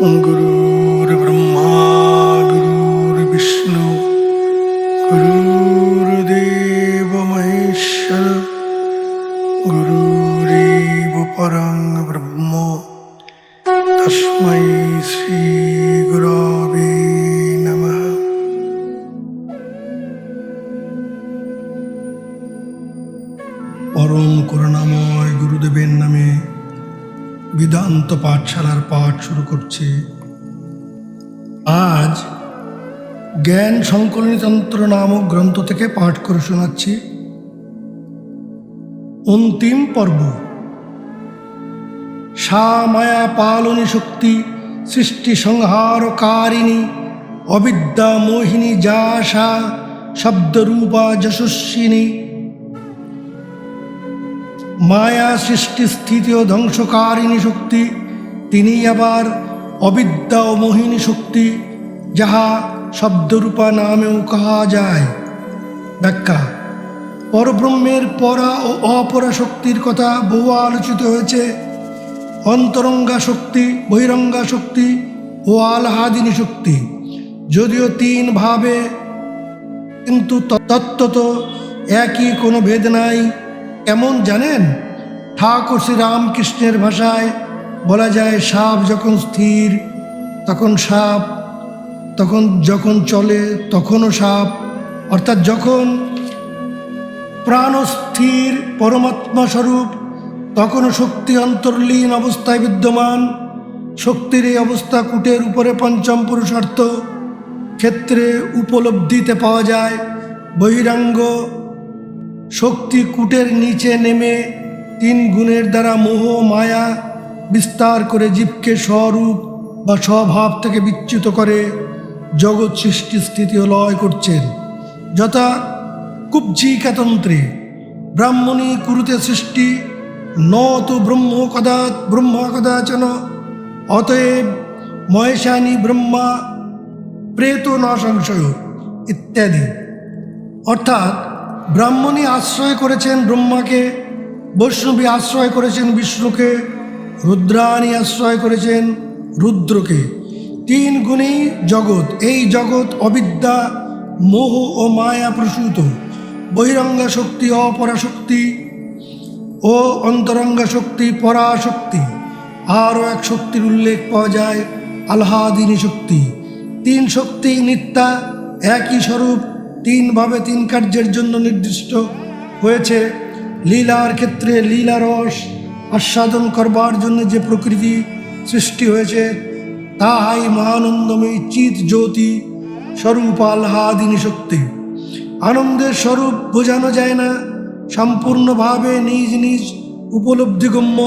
गुरुर्ब्रह्मा गुरुर्विष्णु गुरुर्देव महेश्वर गुरुरेव परं ब्रह्म तस्मै श्री गुरवे नमः। परम করুণাময় গুরুদেবের নামে বেদান্ত পাঠশালার পাঠ শুরু করছি। আজ জ্ঞান সংকলনীতন্ত্র নামক গ্রন্থ থেকে পাঠ করে শোনাচ্ছি। অন্তিম পর্ব। সা মায়া পালনী শক্তি সৃষ্টি সংহারকারিণী অবিদ্যা মোহিনী যা সা শব্দরূপা যশস্বিনী। মায়া সৃষ্টি স্থিতি ও ধ্বংসকারিণী শক্তি, তিনি আবার অবিদ্যা ও মোহিনী শক্তি, যাহা শব্দরূপা নামেও কাহা যায়। ব্যাখ্যা: পরব্রহ্মের পরা ও অপরা শক্তির কথা বহু আলোচিত হয়েছে। অন্তরঙ্গা শক্তি, বহিরঙ্গা শক্তি ও আহ্লাদিনী শক্তি, যদিও তিন ভাবে, কিন্তু তত্ত্বত একই, কোনো ভেদ নাই। কেমন জানেন? ঠাকুর শ্রী রামকৃষ্ণের ভাষায় বলা যায়, সাপ যখন স্থির তখন সাপ, যখন চলে তখনও সাপ। অর্থাৎ যখন প্রাণস্থির পরমাত্মা স্বরূপ তখনও শক্তি অন্তর্লীন অবস্থায় বিদ্যমান। শক্তির এই অবস্থা কূটের উপরে পঞ্চম পুরুষার্থ ক্ষেত্রে উপলব্ধিতে পাওয়া যায়। বহিরাঙ্গ শক্তি কূটের নিচে নেমে তিন গুণের দ্বারা মোহ মায়া বিস্তার করে জীবকে স্বরূপ বা স্বভাব থেকে বিচ্যুত করে জগৎ সৃষ্টি স্থিতি ও লয় করছেন। যথা কুব্জিকাতন্ত্রে ব্রাহ্মণী কুরুতে সৃষ্টি ন তু ব্রহ্মা কদাচন অতএব মহেশানী ব্রহ্মা প্রেত ন সংশয় ইত্যাদি। অর্থাৎ ব্রাহ্মণী আশ্রয় করেছেন ব্রহ্মাকে, বৈষ্ণবী আশ্রয় করেছেন বিষ্ণুকে, রুদ্রাণী আশ্রয় করেছেন রুদ্রকে। তিন গুণেই জগৎ। এই জগৎ অবিদ্যা মোহ ও মায়া প্রসূত। বহিরঙ্গা শক্তি অপরাশক্তি ও অন্তরঙ্গা শক্তি পরাশক্তি। আরও এক শক্তির উল্লেখ পাওয়া যায়, আহ্লাদিনী শক্তি। তিন শক্তি নিত্যা, একই স্বরূপ, তিনভাবে তিন কার্যের জন্য নির্দিষ্ট হয়েছে। লীলার ক্ষেত্রে লীলারস আস্বাদন করবার জন্য যে প্রকৃতি সৃষ্টি হয়েছে, তাহাই মহানন্দময়ী চিৎ জ্যোতি স্বরূপ আহ্লাদিনী শক্তি। আনন্দের স্বরূপ বোঝানো যায় না, সম্পূর্ণভাবে নিজ নিজ উপলব্ধিগম্য।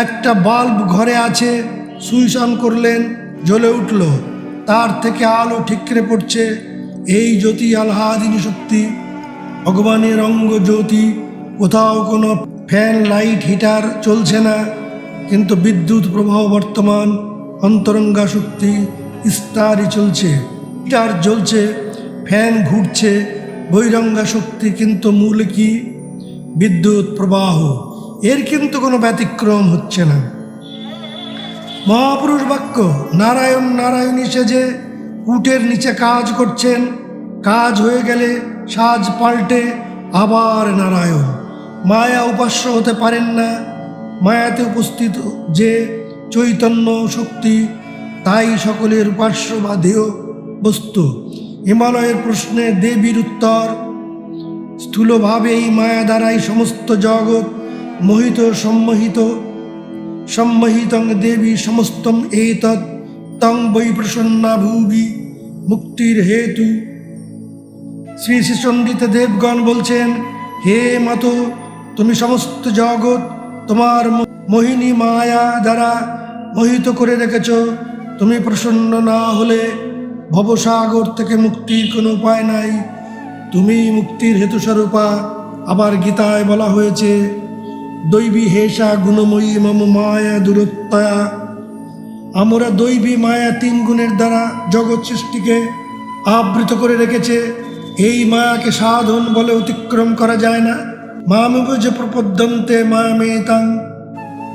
একটা বাল্ব ঘরে আছে, সুইচ অন করলেন, জ্বলে উঠল, তার থেকে আলো ঠিকরে পড়ছে, এই জ্যোতি আহ্লাদিনী শক্তি। ভগবানের অঙ্গ জ্যোতি। কোথাও কোনো ফ্যান লাইট হিটার চলছে না, কিন্তু বিদ্যুৎ প্রবাহ বর্তমান। অন্তরঙ্গা শক্তি স্তরই চলছে, হিটার জ্বলছে, ফ্যান ঘুরছে। বহিরঙ্গা শক্তি কিন্তু মূল কি? বিদ্যুৎ প্রবাহ। এর কিন্তু কোনো ব্যতিক্রম হচ্ছে না। মহাপুরুষ বাক্য নারায়ণ নারায়ণী সেজে কূটের নিচে কাজ করছেন। কাজ হয়ে গেলে সাজ পাল্টে আবার নারায়ণ। মায়া উপাস্য হতে পারেন না। মায়াতে উপস্থিত যে চৈতন্য শক্তি, তাই সকলের উপাস্য বা ধেয় বস্তু। হিমালয়ের প্রশ্নে দেবীর উত্তর: স্থূলভাবে এই মায়া দ্বারাই সমস্ত জগৎ মোহিত সম্মোহিতং দেবী সমস্তম এতৎ তং বৈ প্রসন্না ভুবি মুক্তির হেতু। শ্রী শ্রী চণ্ডিত দেবগণ বলছেন, হে মাতো, তুমি সমস্ত জগৎ তোমার মোহিনী মায়া দ্বারা মোহিত করে রেখেছ। তুমি প্রসন্ন না হলে ভবসাগর থেকে মুক্তির কোনো উপায় নাই। তুমি মুক্তির হেতুস্বরূপা। আবার গীতায় বলা হয়েছে, দৈবী হেষা গুণময়ী মম মায়া দূরত্বয়া। আমরা দৈবী মায়া তিন গুণের দ্বারা জগৎ সৃষ্টিকে আবৃত করে রেখেছে। এই মায়াকে সাধন বলে অতিক্রম করা যায় না। মামেব যে প্রপদ্যন্তে মায়ামেতাং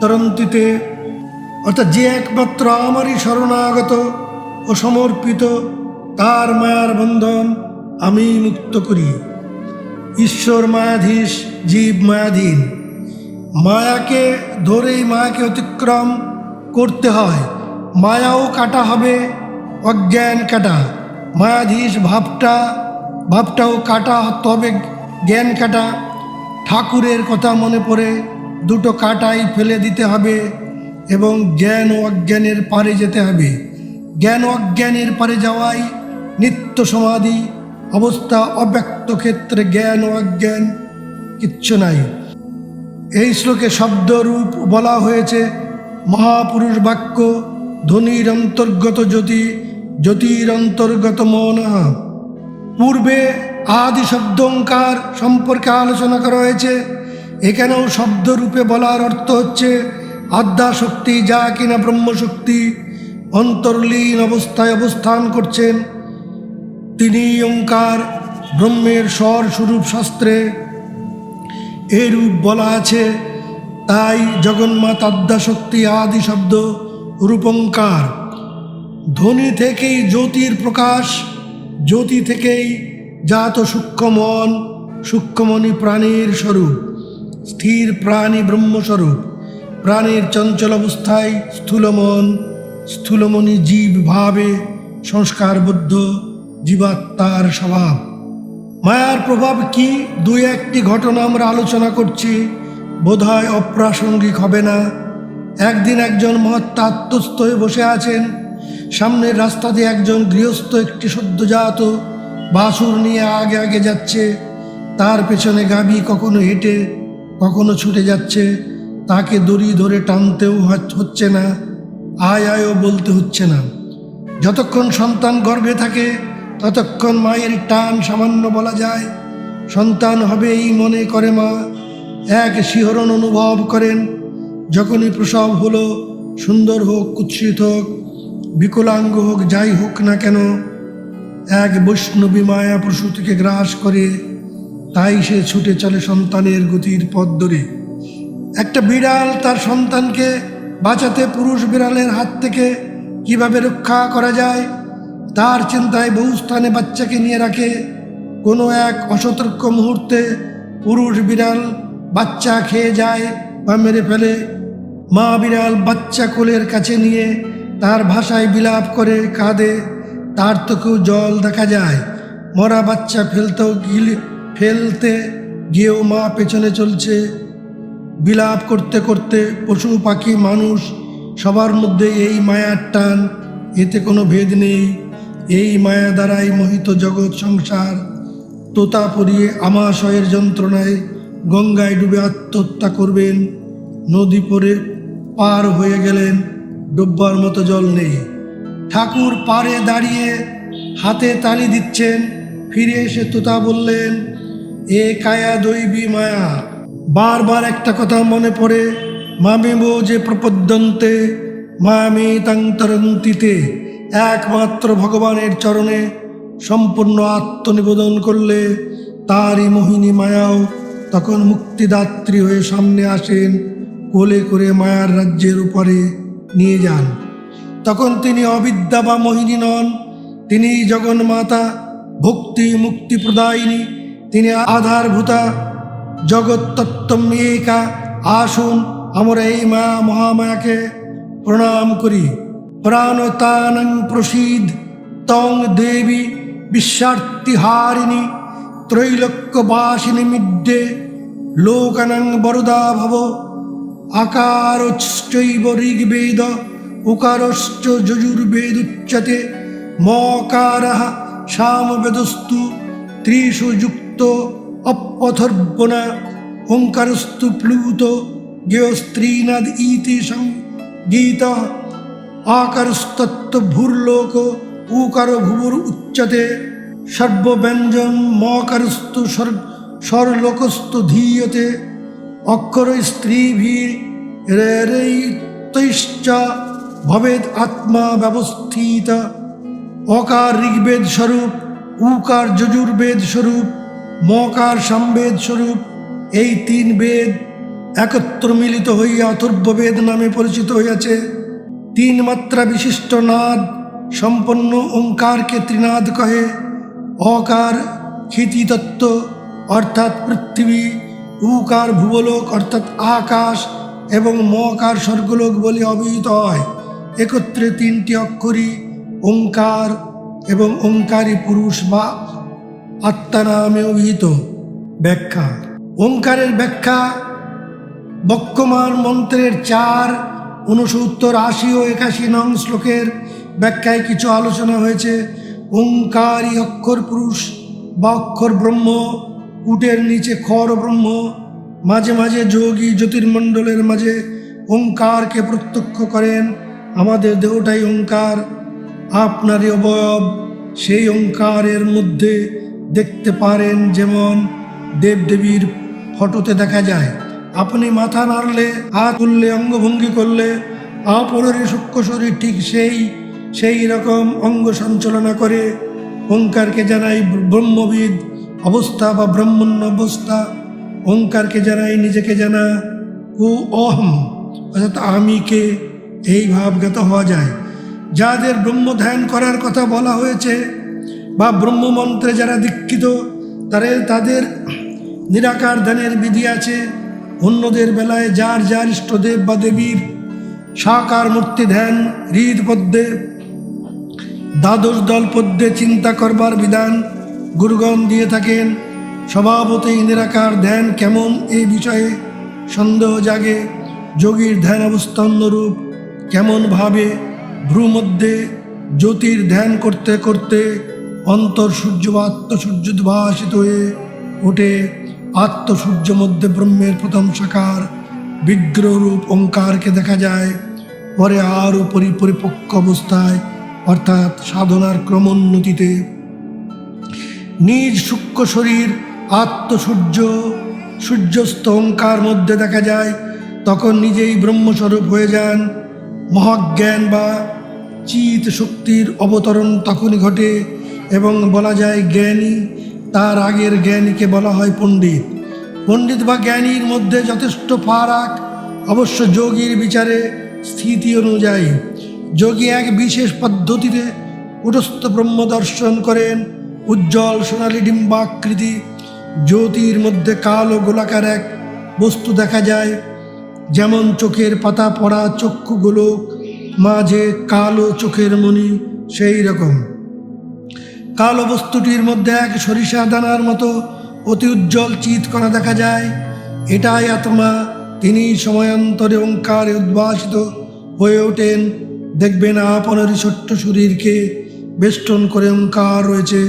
তরন্তিতে অর্থাৎ যে একমাত্র আমারই শরণাগত ও সমর্পিত, তার মায়ার বন্ধন আমি মুক্ত করি। ঈশ্বর মায়াধীশ, জীব মায়াধীন। মায়াকে ধরেই মায়াকে অতিক্রম করতে হয়। মায়াও কাটা হবে, অজ্ঞান কাটা। মায়াধীশ ভাবটাও কাটা তবে জ্ঞান কাটা। ঠাকুরের কথা মনে পড়ে দুটো কাটাই ফেলে দিতে হবে এবং জ্ঞান ও অজ্ঞানের পারে যেতে হবে। জ্ঞান অজ্ঞানের পারে যাওয়াই নিত্য সমাধি অবস্থা। অব্যক্ত ক্ষেত্রে জ্ঞান ও অজ্ঞান কিচ্ছু নাই। এই শ্লোকে শব্দরূপ বলা হয়েছে মহাপুরুষ বাক্য, ধ্বনির অন্তর্গত জ্যোতি, জ্যোতির অন্তর্গত মন। পূর্বে আদি শব্দ ওঙ্কার সম্পর্কে আলোচনা করা হয়েছে। এখানেও শব্দরূপে বলার অর্থ হচ্ছে আদ্যাশক্তি, যা কিনা ব্রহ্মশক্তি অন্তর্লীন অবস্থায় অবস্থান করছেন, তিনি ওঙ্কার। ব্রহ্মের স্বর স্বরূপ শাস্ত্রে এরূপ বলা আছে। তাই জগন্মাতা আদ্যাশক্তি আদি শব্দ রূপঙ্কার। ধ্বনি থেকেই জ্যোতির প্রকাশ, জ্যোতি থেকেই জাত সূক্ষ্ম মন, সূক্ষ্মমণি প্রাণের স্বরূপ। স্থির প্রাণী ব্রহ্মস্বরূপ। প্রাণের চঞ্চল অবস্থায় স্থূল মন, স্থূলমণি জীব ভাবে সংস্কারবদ্ধ জীবাত্মার স্বভাব। মায়ার প্রভাব কি, দুই একটি ঘটনা আমরা আলোচনা করছি, বোধহয় অপ্রাসঙ্গিক হবে না। একদিন একজন মহাত্মা আত্মস্থ হয়ে বসে আছেন। সামনের রাস্তা দিয়ে একজন গৃহস্থ একটি সদ্যজাত বাছুর নিয়ে আগে আগে যাচ্ছে। তার পেছনে গাভী কখনো হেঁটে কখনো ছুটে যাচ্ছে। তাকে দড়ি ধরে টানতেও হচ্ছে না, আয় আয়ও বলতে হচ্ছে না। যতক্ষণ সন্তান গর্ভে থাকে ততক্ষণ মায়ের টান সামান্য বলা যায়। সন্তান হবে এই মনে করে মা, এক শিহরণ অনুভব করেন। যখনই প্রসব হলো, সুন্দর হোক কুৎসিত হোক, বিকলাঙ্গ হোক, যাই হোক না কেন, এক বৈষ্ণবী মায়া প্রসূতিকে গ্রাস করে। তাই সে ছুটে চলে সন্তানের গতির পথ ধরে। একটা বিড়াল তার সন্তানকে বাঁচাতে পুরুষ বিড়ালের হাত থেকে কিভাবে রক্ষা করা যায় তার চিন্তায় বহু স্থানে বাচ্চাকে নিয়ে রাখে। কোনো এক অসতর্ক মুহূর্তে পুরুষ বিড়াল বাচ্চা খেয়ে যায় বা মেরে ফেলে। মা বিড়াল বাচ্চা কোলের কাছে নিয়ে তার ভাষায় বিলাপ করে কাঁদে। তার চোখেও জল দেখা যায়। মরা বাচ্চা ফেলতে গিয়েও মা পেছনে চলছে। বিলাপ করতে করতে পশু পাখি মানুষ সবার মধ্যে এই মায়ার টান, এতে কোনো ভেদ নেই। এই মায়া দ্বারাই মোহিত জগৎ সংসার। তোতা পরিয়ে আমাশয়ের যন্ত্রণায় গঙ্গায় ডুবে আত্মহত্যা করবেন। নদী পরে পার হয়ে গেলেন, ডুববার মতো জল নেই। ঠাকুর পাড়ে দাঁড়িয়ে হাতে তালি দিচ্ছেন। ফিরে এসে তোতা বললেন, এ কায়া দৈবী মায়া। বারবার একটা কথা মনে পড়ে, মামেব যে প্রপদ্যন্তে মায়ামে তাং তরন্তিতে। একমাত্র ভগবানের চরণে সম্পূর্ণ আত্মনিবেদন করলে তারই মোহিনী মায়াও তখন মুক্তিদাত্রী হয়ে সামনে আসেন, কোলে করে মায়ার রাজ্যের উপরে নিয়ে যান। তখন তিনি অবিদ্যা বা মোহিনী নন, তিনি জগন্মাতা, ভক্তি মুক্তি প্রদায়িনী। তিনি আধারভূতা, জগৎতত্ত্বম একা। আসুন আমরা এই মায়া মহামায়াকে প্রণাম করি। প্রাণতানং প্রসীদ তং দেবী বিশ্বার্তিহারিণী ত্রৈলোক্যবাসিনী মিড্ডে লোকানং বরদা ভব। আকারশ্চৈব ঋগ্বেদ উকারশ্চ যজুর্বেদুচ্যতে মকারঃ সামবেদস্তু ত্রিষু যুক্ত অপথর্বণা ওঙ্কারস্তু প্লুত জ্ঞেয়স্ত্রীনাদ ইতি সংগীত। আকারস্তত্ত্ব ভূর্লোক উকার ভুবুর উচ্যতে সর্বব্যঞ্জন মকারস্তু স্বরলোকস্তু ধীয়তে। অক্ষর স্ত্রীভিরেরৈতৈশ্চ ভবেদ আত্মা ব্যবস্থিত। অকার ঋগ্বেদ স্বরূপ, উকার যজুর্বেদ স্বরূপ, মকার সামবেদ স্বরূপ। এই তিন বেদ একত্র মিলিত হইয়া অথর্ববেদ নামে পরিচিত হইয়াছে। তিন মাত্রা বিশিষ্ট নাদ সম্পন্ন ওঙ্কারকে ত্রিনাদ কহে। অকার ক্ষিতিতত্ত্ব অর্থাৎ পৃথিবী, উকার ভুবলোক অর্থাৎ আকাশ এবং মকার স্বর্গলোক বলে অভিহিত হয়। একত্রে তিনটি অক্ষরই ওঙ্কার এবং ওঙ্কারী পুরুষ বা আত্মা নামে অভিহিত। ব্যাখ্যা। ওঙ্কারের ব্যাখ্যা বক্যমান মন্ত্রের 4, 69, 80 ও 81 নং শ্লোকের ব্যাখ্যায় কিছু আলোচনা হয়েছে। ওঙ্কারী অক্ষর পুরুষ বা অক্ষর ব্রহ্ম, কুটের নিচে খর ব্রহ্ম। মাঝে মাঝে যোগী জ্যোতির্মণ্ডলের মাঝে ওঙ্কারকে প্রত্যক্ষ করেন। আমাদের দেহটাই ওঙ্কার, আপনারই অবয়ব সেই ওঙ্কারের মধ্যে দেখতে পারেন, যেমন দেবদেবীর ফটোতে দেখা যায়। আপনি মাথা নাড়লে, হাত তুললে, অঙ্গভঙ্গি করলে আপনারই সূক্ষ্ম শরীর ঠিক সেই রকম অঙ্গ সঞ্চালনা করে। ওঙ্কারকে জানাই ব্রহ্মবিদ অবস্থা বা ব্রহ্মণ্য অবস্থা। ওঙ্কারকে জানাই নিজেকে জানা, ও অহম অর্থাৎ আমিকে, এই ভাবগত হওয়া যায়। যাদের ব্রহ্ম ধ্যান করার কথা বলা হয়েছে বা ব্রহ্মমন্ত্রে যারা দীক্ষিত, তাদের নিরাকার ধ্যানের বিধি আছে। অন্যদের বেলায় যার যার ইষ্টদেব বা দেবীর সাকার মূর্তি ধ্যান হৃদপদ্মে, দ্বাদশ দল পদ্মে চিন্তা করবার বিধান গুরুগণ দিয়ে থাকেন। স্বভাবতই নিরাকার ধ্যান কেমন এই বিষয়ে সন্দেহ জাগে। যোগীর ধ্যান অবস্থা অন্যরূপ। কেমন ভাবে ভ্রুমধ্যে জ্যোতির ধ্যান করতে করতে অন্তঃসূর্য বা আত্মসূর্য উদ্ভাসিত হয়ে ওঠে। আত্মসূর্য মধ্যে ব্রহ্মের প্রথম সাকার বিগ্রহরূপ ওঙ্কারকে দেখা যায়। পরে আরও পরিপক্ক অবস্থায় অর্থাৎ সাধনার ক্রমোন্নতিতে নিজ সূক্ষ্ম শরীর আত্মসূর্য সূর্যস্থ ওঙ্কার মধ্যে দেখা যায়। তখন নিজেই ব্রহ্মস্বরূপ হয়ে যান। মহাজ্ঞান বা চিত শক্তির অবতরণ তখনই ঘটে এবং বলা যায় জ্ঞানী। তার আগের জ্ঞানীকে বলা হয় পণ্ডিত। পণ্ডিত বা জ্ঞানীর মধ্যে যথেষ্ট ফারাক অবশ্য যোগীর বিচারে স্থিতি অনুযায়ী। যোগী এক বিশেষ পদ্ধতিতে কুটস্থ ব্রহ্ম দর্শন করেন। উজ্জ্বল সোনালী ডিম্বাকৃতি জ্যোতির মধ্যে কালো গোলাকার এক বস্তু দেখা যায়, যেমন চোখের পাতা পড়া চক্ষুগোলক, মাঝে কালো চোখের মণি, সেই রকম কালো বস্তুটির মধ্যে এক সরিষা দানার মতো অতি উজ্জ্বল চিৎকণা দেখা যায়। এটাই আত্মা। তিনি সময়ান্তরে ওঙ্কারে উদ্ভাসিত হয়ে ওঠেন। দেখবেন আপনারই ছোট্ট শরীরকে বেষ্টন করে ওঙ্কার রয়েছে,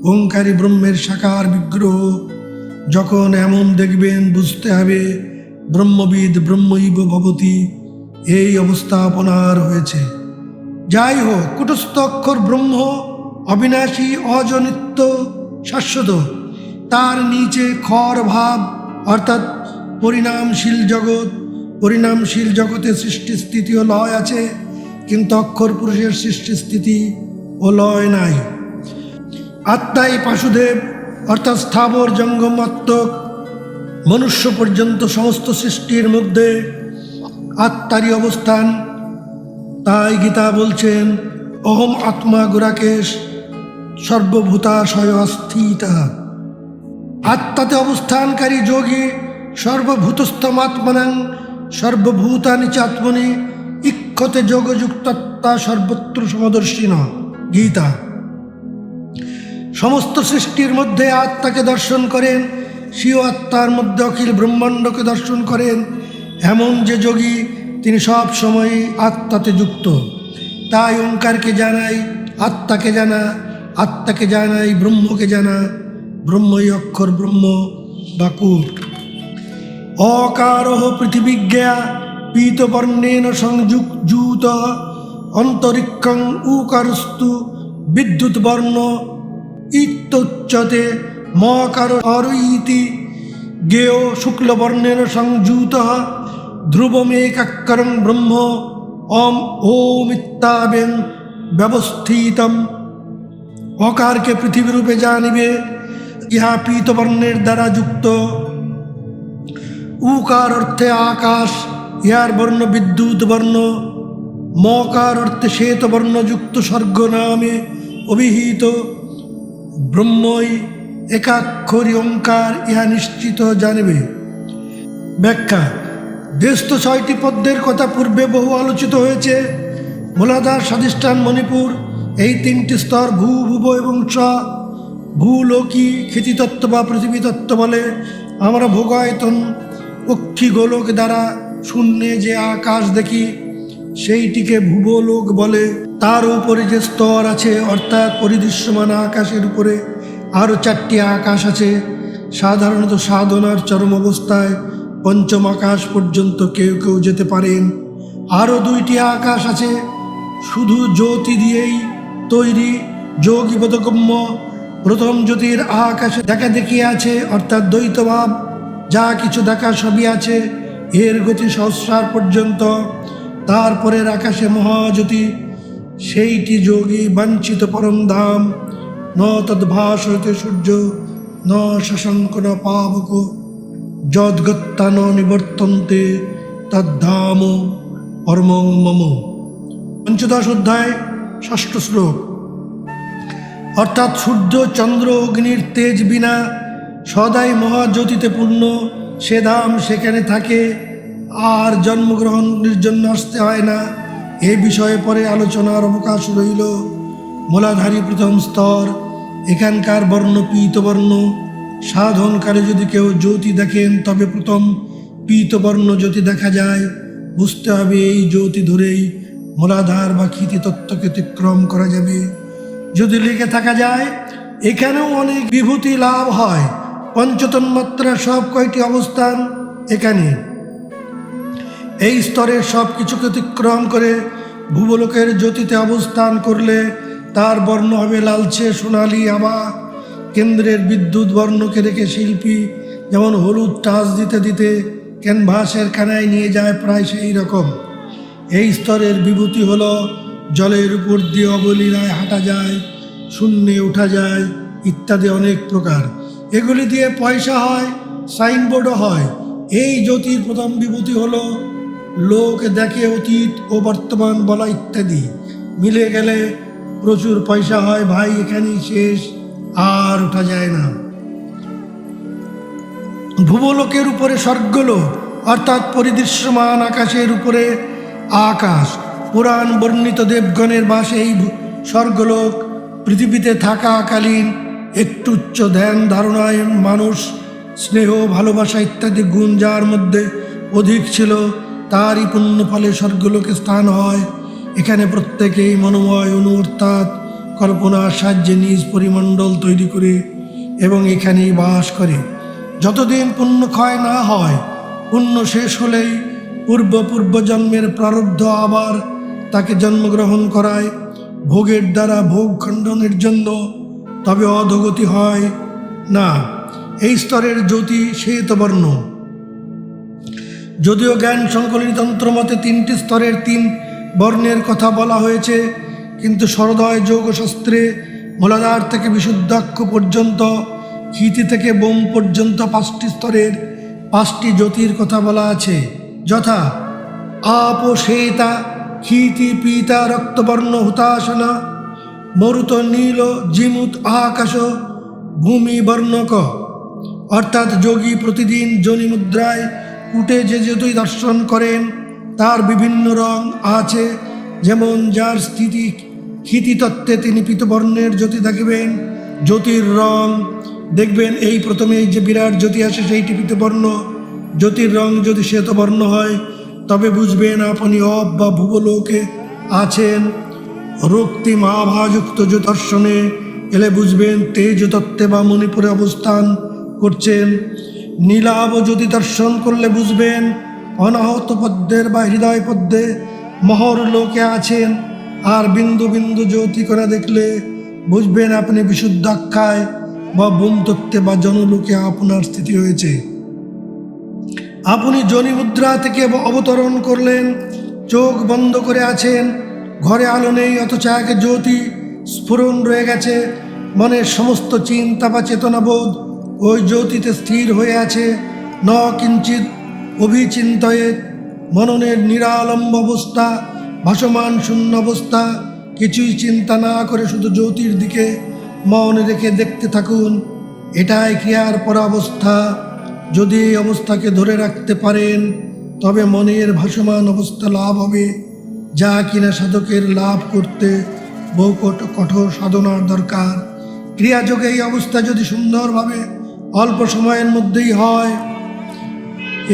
ওঙ্কারী ব্রহ্মের সাকার বিগ্রহ। যখন এমন দেখবেন বুঝতে হবে ব্রহ্মবিদ ব্রহ্মৈব ভবতি, এই অবস্থা আপনার হয়েছে। যাই হোক, কুটস্থ অক্ষর ব্রহ্ম অবিনাশী, অজনিত্য, শাশ্বত। তার নিচে খর ভাব অর্থাৎ পরিণামশীল জগৎ। পরিণামশীল জগতে সৃষ্টি স্থিতি ও লয় আছে, কিন্তু অক্ষর পুরুষের সৃষ্টি স্থিতি ও লয় নাই। আত্মাই বাসুদেব অর্থাৎ স্থাবর জঙ্গমাত্মক মনুষ্য পর্যন্ত সমস্ত সৃষ্টির মধ্যে আত্মারই অবস্থান। তাই গীতা বলছেন, অহম আত্মা গুরাকেশ সর্বভূতাশয় স্থিতা। আত্মাতে অবস্থানকারী যোগী সর্বভূতস্থমাত্মনাং সর্বভূতানি চাত্মনি ইক্ষতে যোগযুক্তাত্মা সর্বত্র সমদর্শিন। গীতা। সমস্ত সৃষ্টির মধ্যে আত্মাকে দর্শন করেন, স্বীয় আত্মার মধ্যে অখিল ব্রহ্মাণ্ডকে দর্শন করেন এমন যে যোগী, তিনি সব সময় আত্মাতে যুক্ত। তাই ওঙ্কারকে জানাই আত্মাকে জানা, আত্মাকে জানাই ব্রহ্মকে জানা। ব্রহ্মই অক্ষর ব্রহ্ম বা কূট। অকারহ পৃথিবীজ্ঞা পীতবর্ণেন সংযুক্ত অন্তরিক্ষং উকারস্তু বিদ্যুৎ বর্ণ ইত্যুচ্যতে মকার ইতি জ্ঞেয় শুক্লবর্ণেন সংযুত ধ্রুবমেকাক্ষরং ব্রহ্ম ওমিত্যাবেন ব্যবস্থিতম। অকারকে পৃথিবীরূপে জানিবে, ইহা পীতবর্ণের দ্বারা যুক্ত। উকার অর্থে আকাশ, ইহার বর্ণ বিদ্যুৎ বর্ণ। মকার অর্থে শ্বেতবর্ণযুক্ত স্বর্গ নামে অভিহিত ব্রহ্মই একাক্ষরী ওঙ্কার, ইহা নিশ্চিত জানিবে। ব্যাখ্যা: দেশস্থ 6টি পদ্মের কথা পূর্বে বহু আলোচিত হয়েছে। মূলাধার, স্বাধিষ্ঠান, মণিপুর, এই 3টি স্তর ভূ, ভুব এবং স। ভূলোকী ক্ষিতিতত্ত্ব বা পৃথিবী তত্ত্ব বলে আমরা ভোগায়তন অক্ষী গোলক দ্বারা শূন্যে যে আকাশ দেখি সেইটিকে ভুবলোক বলে। তার উপরে যে স্তর আছে অর্থাৎ পরিদৃশ্যমান আকাশের উপরে আরও 4টি আকাশ আছে। সাধারণত সাধনার চরম অবস্থায় পঞ্চম আকাশ পর্যন্ত কেউ কেউ যেতে পারেন। আরও 2টি আকাশ আছে শুধু জ্যোতি দিয়েই তৈরি, যোগী বোধগম্য। প্রথম জ্যোতির আকাশে দেখা দেখি আছে অর্থাৎ দ্বৈতভাব, যা কিছু দেখা সবই আছে, এর গতি সহস্রার পর্যন্ত। তারপরের আকাশে মহাজ্যোতি, সেইটি যোগী বাঞ্ছিত পরম ধাম। ন তদ্ভাস হইতে সূর্য, ন শশঙ্ক ন পাবক, যদ্গত্যা ন নিবর্তন্তে তদ্ধাম পরমং মম। পঞ্চদশ অধ্যায় 6ষ্ঠ শ্লোক। অর্থাৎ সূর্য, চন্দ্র, অগ্নির তেজ বিনা সদাই মহাজ্যোতিতে পূর্ণ সে ধাম, সেখানে থাকে, আর জন্মগ্রহণের জন্য আসতে হয় না। এ বিষয়ে পরে আলোচনার অবকাশ রইল। মূলাধারী প্রথম স্তর, এখানকার বর্ণ পীতবর্ণ। সাধনকালে যদি কেউ জ্যোতি দেখেন তবে প্রথম পীতবর্ণ জ্যোতি দেখা যায়। বুঝতে হবে এই জ্যোতি ধরেই মূলাধার বা ক্ষিতি তত্ত্বকে অতিক্রম করা যাবে। যদি লিখে থাকা যায় এখানেও অনেক বিভূতি লাভ হয়। পঞ্চতন্মাত্রা সব কয়টি অবস্থান এখানে। এই স্তরের সব কিছুকে অতিক্রম করে ভূবলোকের জ্যোতিতে অবস্থান করলে তার বর্ণ হবে লালচে সোনালি আভা। কেন্দ্রের বিদ্যুৎ বর্ণকে রেখে শিল্পী যেমন হলুদ টাচ দিতে দিতে ক্যানভাসের কানায় নিয়ে যায়, প্রায় সেই রকম। এই স্তরের বিভূতি হলো জলের উপর দিয়ে অবলীলায় হাঁটা যায়, শূন্যে ওঠা যায় ইত্যাদি অনেক প্রকার। এগুলি দিয়ে পয়সা হয়, সাইনবোর্ডও হয়। এই জ্যোতির প্রথম বিভূতি হলো লোক দেখে অতীত ও বর্তমান বলা ইত্যাদি। মিলে গেলে প্রচুর পয়সা হয় ভাই, এখানেই শেষ, আর ওঠা যায় না। ভূবলোকের উপরে স্বর্গলোক অর্থাৎ পরিদৃশ্যমান আকাশের উপরে আকাশ। পুরাণ বর্ণিত দেবগণের বাস এই স্বর্গলোক। পৃথিবীতে থাকাকালীন একটু উচ্চ ধ্যান ধারণায় মানুষ স্নেহ, ভালোবাসা ইত্যাদি গুণ যার মধ্যে অধিক ছিল, তারই পুণ্য ফলে স্বর্গলোকে স্থান হয়। এখানে প্রত্যেকেই মনোময় অনু অর্থাৎ কল্পনার সাহায্যে নিজ পরিমণ্ডল তৈরি করে এবং এখানেই বাস করে। যতদিন পুণ্য ক্ষয় না হয়, পুণ্য শেষ হলেই পূর্ব জন্মের প্রারব্ধ আবার তাকে জন্মগ্রহণ করায় ভোগের দ্বারা ভোগ খণ্ডনের জন্য, তবে অধোগতি হয় না। এই স্তরের জ্যোতি শ্বেতবর্ণ। যদিও জ্ঞান সংকলনী তন্ত্র মতে 3টি স্তরের 3 বর্ণের কথা বলা হয়েছে, কিন্তু সরোদয় যোগশাস্ত্রে মূলাধার থেকে বিশুদ্ধাক্ষ পর্যন্ত, ক্ষিতি থেকে বোম পর্যন্ত 5টি স্তরের 5টি জ্যোতির কথা বলা আছে, যথা আপ শ্বেতা, ক্ষিতি পীতা, রক্তবর্ণ হুতাশনা, মরুত নীল, জিমুত আকাশ, ভূমি বর্ণক। অর্থাৎ যোগী প্রতিদিন যোনি মুদ্রায় কুটে যে জ্যোতি দর্শন করেন তার বিভিন্ন রং আছে। যেমন যার স্থিতি ক্ষিতিতত্ত্বে তিনি পীতবর্ণের জ্যোতি দেখিবেন। জ্যোতির রং দেখবেন, এই প্রথমেই যে বিরাট জ্যোতি আসে সেইটি পীতবর্ণ। জ্যোতির রং যদি শ্বেতবর্ণ হয় তবে বুঝবেন আপনি অব বা ভূবলোকে আছেন। রক্তিম আভাযুক্ত দর্শনে এলে বুঝবেন তেজ তত্ত্বে বা মণিপুরে অবস্থান করছেন। নীলাভ যদি দর্শন করলে বুঝবেন অনাহত পদ্মের বা হৃদয় পদ্মে মহর লোকে আছেন। আর বিন্দু বিন্দু জ্যোতিকণা দেখলে বুঝবেন আপনি বিশুদ্ধাক্ষায় বা বোম তত্ত্বে বা জনলোকে আপনার স্থিতি হয়েছে। আপনি যোনি মুদ্রা থেকে অবতরণ করলেন, চোখ বন্ধ করে আছেন, ঘরে আলো নেই অথচ এক জ্যোতি স্ফুরণ রয়ে গেছে। মনের সমস্ত চিন্তা বা চেতনাবোধ ওই জ্যোতিতে স্থির হয়ে আছে। ন কিঞ্চিত অভিচিন্তয়ে, মননের নিরালম্ব অবস্থা ভাসমান শূন্য অবস্থা, কিছুই চিন্তা না করে শুধু জ্যোতির দিকে মন রেখে দেখতে থাকুন। এটাই ক্রিয়ার পর অবস্থা। যদি এই অবস্থাকে ধরে রাখতে পারেন তবে মনের ভাসমান অবস্থা লাভ হবে, যা কিনা সাধকের লাভ করতে বহু কঠোর সাধনার দরকার। ক্রিয়াযোগে এই অবস্থা যদি সুন্দরভাবে অল্প সময়ের মধ্যেই হয়,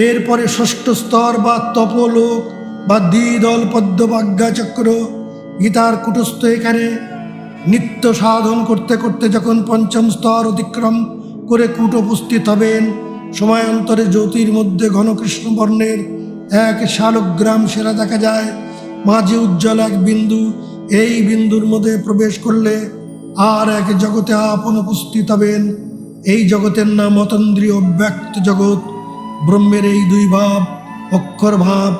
এরপরে ষষ্ঠ স্তর বা তপলোক বা দ্বিদল পদ্মবাজ্ঞাচক্র গীতার কুটস্থ এখানে নিত্য সাধন করতে করতে যখন পঞ্চম স্তর অতিক্রম করে কূট উপস্থিত হবেন, সময়ান্তরে জ্যোতির মধ্যে ঘন কৃষ্ণ বর্ণের এক শালগ্রাম সেরা দেখা যায়, মাঝে উজ্জ্বল এক বিন্দু। এই বিন্দুর মধ্যে প্রবেশ করলে আর এক জগতে আপন উপস্থিত হবেন। এই জগতের নাম অতন্দ্রীয় ব্যক্ত জগৎ। ব্রহ্মের এই দুই ভাব, অক্ষর ভাব,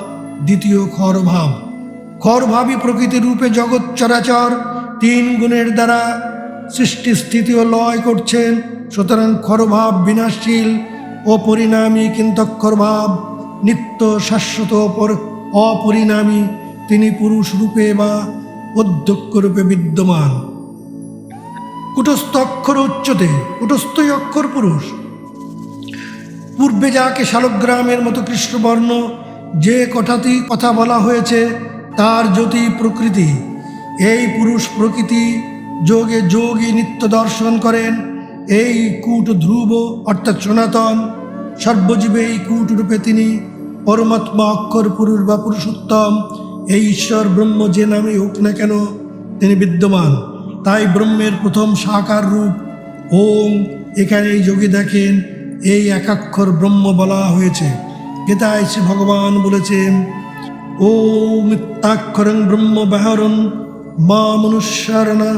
দ্বিতীয় খর ভাব। খর ভাবই প্রকৃতি রূপে জগৎ চরাচর তিন গুণের দ্বারা সৃষ্টি স্থিতি ও লয় করছেন। সুতরাং খরভাব বিনাশশীল ও পরিণামী, কিন্তু অক্ষর ভাব নিত্য শাশ্বত অপরিণামী। তিনি পুরুষ রূপে বা অধ্যক্ষ রূপে বিদ্যমান। কুটস্থ অক্ষর উচ্চতে, কুটস্থই অক্ষর পুরুষ। পূর্বে যাকে শালগ্রামের মতো কৃষ্ণবর্ণ যে কটাতি কথা বলা হয়েছে তার জ্যোতি প্রকৃতি। এই পুরুষ প্রকৃতি যোগে যোগী নিত্য দর্শন করেন। এই কূট ধ্রুব অর্থাৎ সনাতন, সর্বজীবে এই কূট রূপে তিনি পরমাত্মা, অক্ষর পুরুষ বা পুরুষোত্তম। এই ঈশ্বর ব্রহ্ম যে নামে হোক না কেন তিনি বিদ্যমান। তাই ব্রহ্মের প্রথম সাকার রূপ ওম এখানে এই যোগী দেখেন, এই একাক্ষর ব্রহ্ম বলা হয়েছে। গীতায় শ্রী ভগবান বলেছেন, ও মিত্যাক্ষরং ব্রহ্ম ব্যাহরণ মা মনুষ্যারণা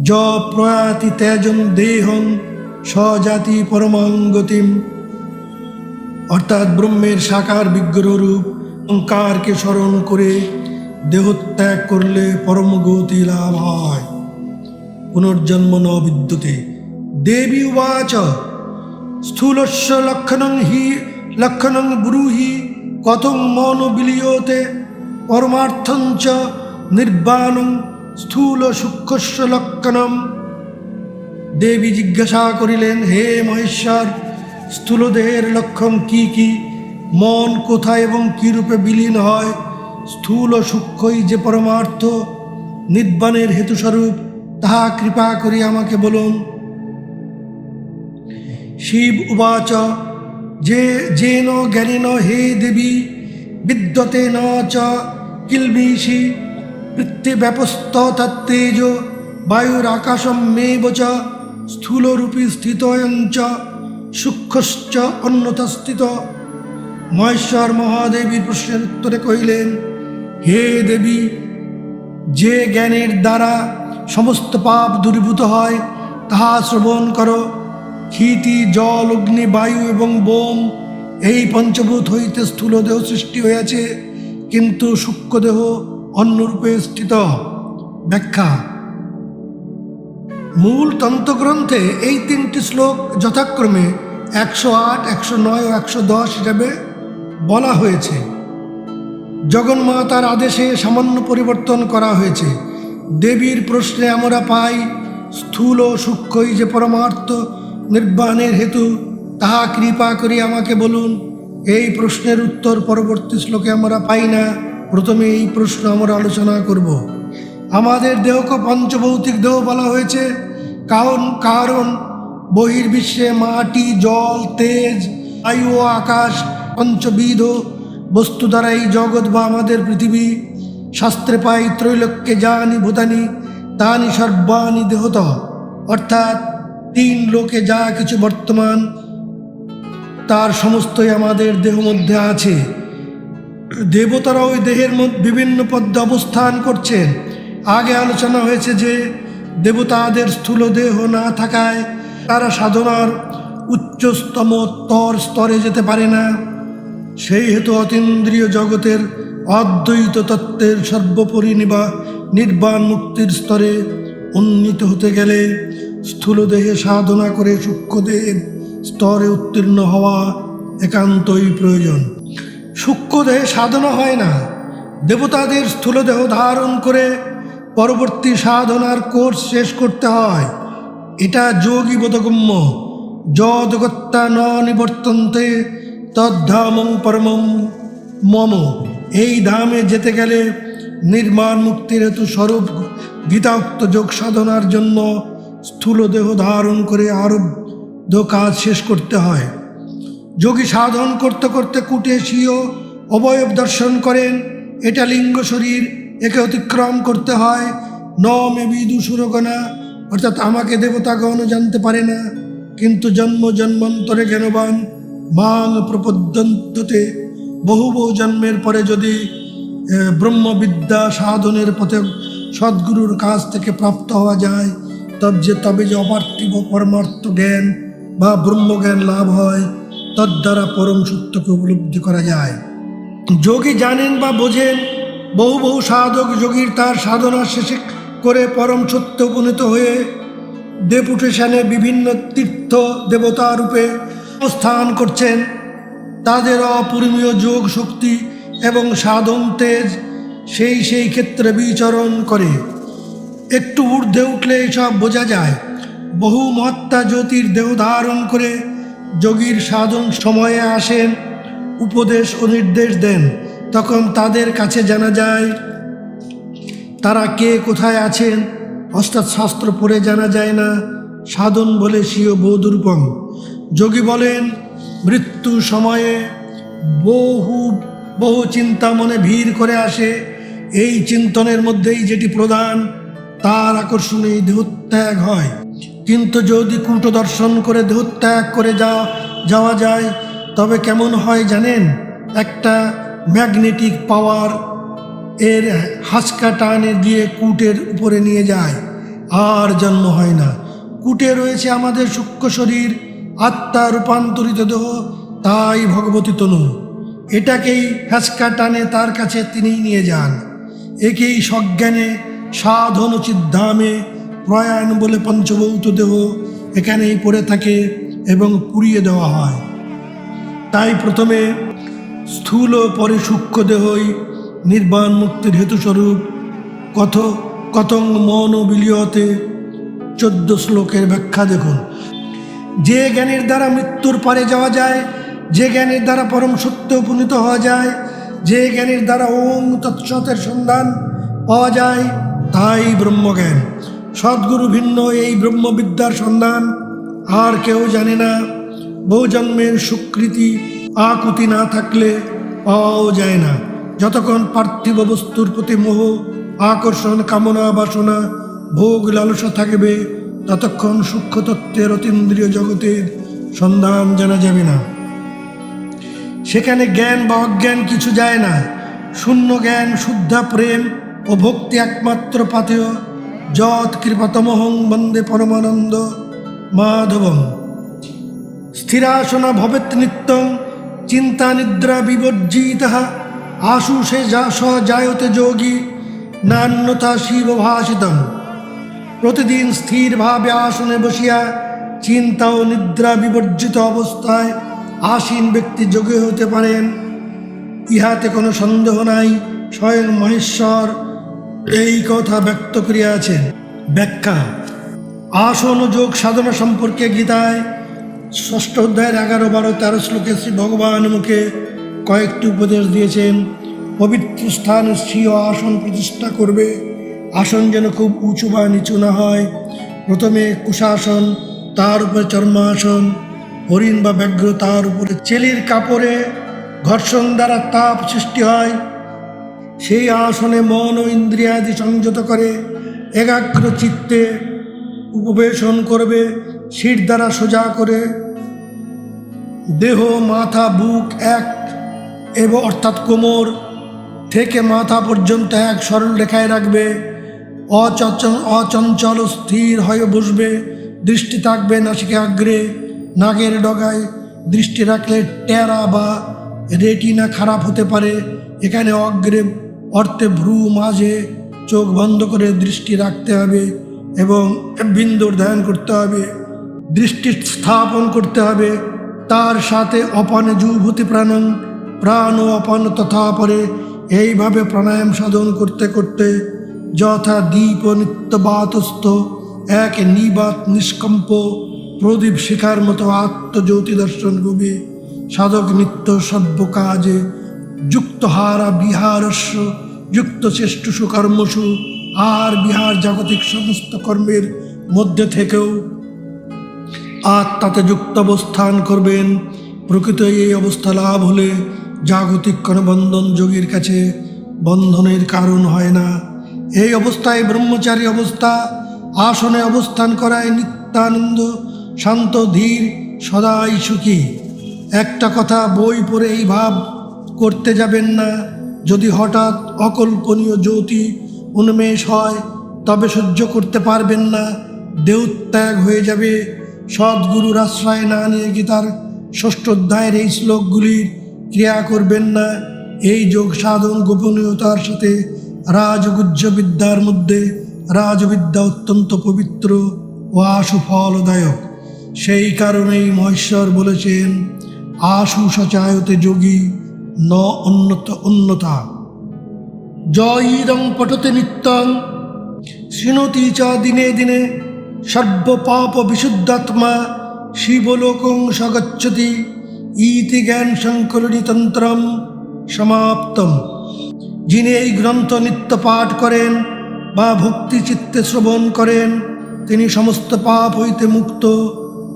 য প্রয়াতি তেজং দেহং স্বজাতি পরমাঙ্গতিম। অর্থাৎ ব্রহ্মের সাকার বিগ্রহ রূপ ওঙ্কারকে স্মরণ করে দেহত্যাগ করলে পরমগতি লাভ হয়, পুনর্জন্ম ন বিদ্যতে। দেবী উবাচ স্থূলস্য লক্ষণং ব্রূহি কথং মন বিলীয়তে পরমার্থঞ্চ নির্বাণং স্থূল সূক্ষ্মস্য লক্ষণম। দেবী জিজ্ঞাসা করিলেন, হে মহেশ্বর, স্থূল দেহের লক্ষণ কি কি? মন কোথায় এবং কী রূপে বিলীন হয়? স্থূল সূক্ষ্মই যে পরমার্থ নির্বাণের হেতুস্বরূপ, তাহা কৃপা করি আমাকে বলুন। শিব উবাচ যেন জ্ঞানেন হে দেবী বিদ্যতে ন চ কিলবিষি পৃথিব্যাপস্ততেজ বায়ুরাকাশম মেব চ স্থূলরূপী স্থিতয়ঞ্চ সূক্ষ্মশ্চ অন্যথা স্থিত। মহেশ্বর মহাদেবীর প্রশ্নের উত্তরে কহিলেন, হে দেবী, যে জ্ঞানের দ্বারা সমস্ত পাপ দূরীভূত হয় তাহা শ্রবণ করো। ক্ষিতি, জল, অগ্নি, বায়ু এবং বোম এই পঞ্চভূত হইতে স্থূল দেহ সৃষ্টি হইয়াছে, কিন্তু সূক্ষ্ম দেহ অন্যরূপে স্থিত। ব্যাখ্যা: মূল তন্ত্রগ্রন্থে এই তিনটি শ্লোক যথাক্রমে 108, 109 ও 110 হিসাবে বলা হয়েছে। জগন্মাতার আদেশে সামান্য পরিবর্তন করা হয়েছে। দেবীর প্রশ্নে আমরা পাই, স্থূল ও সূক্ষ্মই যে পরমার্থ নির্বাণের হেতু, তাহা কৃপা করি আমাকে বলুন। এই প্রশ্নের উত্তর পরবর্তী শ্লোকে আমরা পাই না। প্রথমে এই প্রশ্ন আমরা আলোচনা করব। আমাদের দেহকে পঞ্চভৌতিক দেহ বলা হয়েছে কারণ বহির্বিশ্বে মাটি, জল, তেজ, বায়ু ও আকাশ পঞ্চবিধ বস্তু দ্বারা এই জগৎ বা আমাদের পৃথিবী। শাস্ত্রে পাই, ত্রৈলোক্যে যানি ভূতানি তানি সর্বাণি দেহত, অর্থাৎ তিন লোকে যা কিছু বর্তমান তার সমস্তই আমাদের দেহ মধ্যে আছে। দেবতারা ওই দেহের মধ্যে বিভিন্ন পদ্মে অবস্থান করছেন। আগে আলোচনা হয়েছে যে দেবতাদের স্থূল দেহ না থাকায় তারা সাধনার উচ্চতম স্তরে যেতে পারে না। সেই হেতু অতীন্দ্রিয় জগতের অদ্বৈত তত্ত্বের সর্বোপরি নির্বাণ মুক্তির স্তরে উন্নীত হতে গেলে স্থূল দেহে সাধনা করে সূক্ষ্মদেহের স্তরে উত্তীর্ণ হওয়া একান্তই প্রয়োজন। সূক্ষ্মদেহে সাধনা হয় না, দেবতাদের স্থূলদেহ ধারণ করে পরবর্তী সাধনার কোর্স শেষ করতে হয়। এটা যোগী বোধগম্য। যদগত্যা ন নিবর্তন্তে তদ্ধামং পরমং মম। এই ধামে যেতে গেলে নির্মাণ মুক্তির হেতু স্বরূপ গীতাউক্ত যোগ সাধনার জন্য স্থূল দেহ ধারণ করে আরব্ধ কাজ শেষ করতে হয়। যোগী সাধন করতে করতে কুটে স্বীয় অবয়ব দর্শন করেন। এটা লিঙ্গ শরীর, একে অতিক্রম করতে হয়। ন মে বিদুষুরগণা, অর্থাৎ আমাকে দেবতাগণ জানতে পারে না, কিন্তু জন্ম জন্মান্তরে জ্ঞানবান মাং প্রপদ্যন্ততে। বহু বহু জন্মের পরে যদি ব্রহ্মবিদ্যা সাধনের পথে সদ্গুরুর কাছ থেকে প্রাপ্ত হওয়া যায়, তবে যে অপার্থিব পরমার্থ জ্ঞান বা ব্রহ্মজ্ঞান লাভ হয়, তদ্বারা পরম সত্যকে উপলব্ধি করা যায়। যোগী জানেন বা বোঝেন, বহু বহু সাধক যোগীর তার সাধনা শেষে করে পরম সত্য উপনীত হয়ে ডেপুটেশনে বিভিন্ন তীর্থ দেবতা রূপে অবস্থান করছেন। তাদের অপরিমেয় যোগ শক্তি এবং সাধন তেজ সেই ক্ষেত্রে বিচরণ করে। একটু ঊর্ধ্বে উঠলে এসব বোঝা যায়। বহু মহাত্মা জ্যোতির দেহ ধারণ করে যোগীর সাধন সময়ে আসেন, উপদেশ ও নির্দেশ দেন। তখন তাদের কাছে জানা যায় তারা কে কোথায় আছেন। অর্থাৎ শাস্ত্র পড়ে জানা যায় না, সাধন বলে স্বীয় বোধরূপম। যোগী বলেন, মৃত্যু সময়ে বহু বহু চিন্তা মনে ভিড় করে আসে। এই চিন্তনের মধ্যেই যেটি প্রধান, তার আকর্ষণেই দেহত্যাগ হয়। কিন্তু যদি কূট দর্শন করে দেহত্যাগ করে যাওয়া যায়, তবে কেমন হয় জানেন? একটা ম্যাগনেটিক পাওয়ার এর হাসকা টানে দিয়ে কূটের উপরে নিয়ে যায়, আর জন্ম হয় না। কূটে রয়েছে আমাদের সূক্ষ্ম শরীর, আত্মা রূপান্তরিত দেহ, তাই ভগবতী তনু। এটাকেই হাসকা টানে তার কাছে তিনিই নিয়ে যান। একেই সজ্ঞানে সাধনোচিত ধামে প্রয়াণ বলে পঞ্চভৌত দেহ এখানেই পড়ে থাকে এবং পুড়িয়ে দেওয়া হয়। তাই প্রথমে স্থূল পরে সূক্ষ্ম দেহই নির্বাণ মুক্তির হেতুস্বরূপ। কথং মন বিলিয়তে 14 শ্লোকের ব্যাখ্যা দেখুন। যে জ্ঞানের দ্বারা মৃত্যুর পারে যাওয়া যায়, যে জ্ঞানের দ্বারা পরম সত্য উপনীত হওয়া যায়, যে জ্ঞানের দ্বারা ওম তৎসতের সন্ধান পাওয়া যায়, তাই ব্রহ্মজ্ঞান। সদ্গুরু ভিন্ন এই ব্রহ্মবিদ্যার সন্ধান আর কেউ জানে না। বহু জন্মের সুকৃতি আকুতি না থাকলে পাওয়াও যায় না। যতক্ষণ পার্থিব বস্তুর প্রতি মোহ, আকর্ষণ, কামনা, বাসনা, ভোগ, লালসা থাকবে, ততক্ষণ সূক্ষ্ম তত্ত্বের অতীন্দ্রিয় জগতের সন্ধান জানা যাবে না। সেখানে জ্ঞান বা অজ্ঞান কিছু যায় না। শূন্য জ্ঞান, শুদ্ধা প্রেম ও ভক্তি একমাত্র পাথেয়। যৎ কৃপাতমহং বন্দে পরমানন্দ মাধবম। স্থিরাসনা ভবেত নিত্যং চিন্তা নিদ্রা বিবর্জিতঃ। আশু সে স জায়তে যোগী নান্যথা শিব ভাষিতম। প্রতিদিন স্থিরভাবে আসনে বসিয়া চিন্তা ও নিদ্রা বিবর্জিত অবস্থায় আসীন ব্যক্তি যোগী হতে পারেন, ইহাতে কোনো সন্দেহ নাই। স্বয়ং মহেশ্বর এই কথা ব্যক্ত করিয়াছেন। ব্যাখ্যা: আসন ও যোগ সাধনা সম্পর্কে গীতায় 6ষ্ঠ অধ্যায়ের 11, 12, 13 শ্লোকে শ্রী ভগবান মুখে কয়েকটি উপদেশ দিয়েছেন। পবিত্র স্থানে স্বীয় আসন প্রতিষ্ঠা করবে। আসন যেন খুব উঁচু বা নিচু না হয়। প্রথমে কুশাসন, তার উপরে চর্মাসন, হরিণ বা ব্যাঘ্র, তার উপরে চেলির কাপড়ে ঘর্ষণ দ্বারা তাপ সৃষ্টি হয়। সেই আসনে মন ও ইন্দ্রিয়াদি সংযত করে একাগ্র চিত্তে উপবেশন করবে। শির দ্বারা সোজা করে দেহ, মাথা, বুক এক এবং অর্থাৎ কোমর থেকে মাথা পর্যন্ত এক সরল রেখায় রাখবে। অচঞ্চল স্থির হয়ে বসবে। দৃষ্টি থাকবে নাসিকাগ্রে, নাকের ডগায়। দৃষ্টি রাখলে টেরা বা রেটিনা খারাপ হতে পারে। এখানে অগ্রে অর্থে ভ্রু মাঝে চোখ বন্ধ করে দৃষ্টি রাখতে হবে এবং বিন্দুর ধ্যান করতে হবে। দৃষ্টি স্থাপন করতে হবে। তার সাথে অপানে জুভূতি প্রাণং, প্রাণ ও অপান তথা পরে এইভাবে প্রাণায়াম সাধন করতে করতে যথা দীপ নিত্যবাতস্থ এক নিবাত নিষ্কম্প প্রদীপ শিখার মতো আত্মজ্যোতি দর্শন করবে। সাধক নিত্য সর্ব কাজে যুক্ত হারা বিহারস্য যুক্ত চেষ্টুষু কর্মসু, আর বিহার জাগতিক সমস্ত কর্মের মধ্যে থেকেও আত্মাতে যুক্ত অবস্থান করবেন। প্রকৃত এই অবস্থা লাভ হলে জাগতিক কোনো বন্ধন যোগীর কাছে বন্ধনের কারণ হয় না। এই অবস্থায় ব্রহ্মচারী অবস্থা, আসনে অবস্থান করায় নিত্যানন্দ, শান্ত ধীর, সদাই সুখী। একটা কথা, বই পড়ে এই ভাব করতে যাবেন না। যদি হঠাৎ অকল্পনীয় জ্যোতি উন্মেষ হয় তবে সহ্য করতে পারবেন না, দেহত্যাগ হয়ে যাবে। সদ্গুরুর আশ্রয় না নিয়ে গীতার 6ষ্ঠ অধ্যায়ের এই শ্লোকগুলির ক্রিয়া করবেন না। এই যোগ সাধন গোপনীয়তার সাথে রাজগুহ্য বিদ্যার মধ্যে রাজবিদ্যা অত্যন্ত পবিত্র ও আশু ফলদায়ক। সেই কারণেই মহেশ্বর বলেছেন, আশু সচায়তে যোগী ন অন্যতা। জয়ীদং পঠতে নিত্যং শৃণোতি চ দিনে দিনে সর্বপাপ বিশুদ্ধাত্মা শিবলোকং সগচ্ছতি ইতি জ্ঞান সংকলনী তন্ত্রম সমাপ্তম। যিনি এই গ্রন্থ নিত্য পাঠ করেন বা ভক্তি চিত্তে শ্রবণ করেন, তিনি সমস্ত পাপ হইতে মুক্ত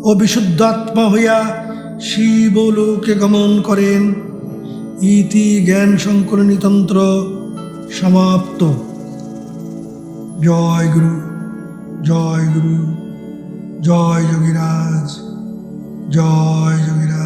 ও বিশুদ্ধাত্মা হইয়া শিবলোকে গমন করেন। ইতি জ্ঞান সংকলনী তন্ত্র সমাপ্ত। জয় গুরু, জয় গুরু, জয় যোগীরাজ, জয় যোগীরাজ।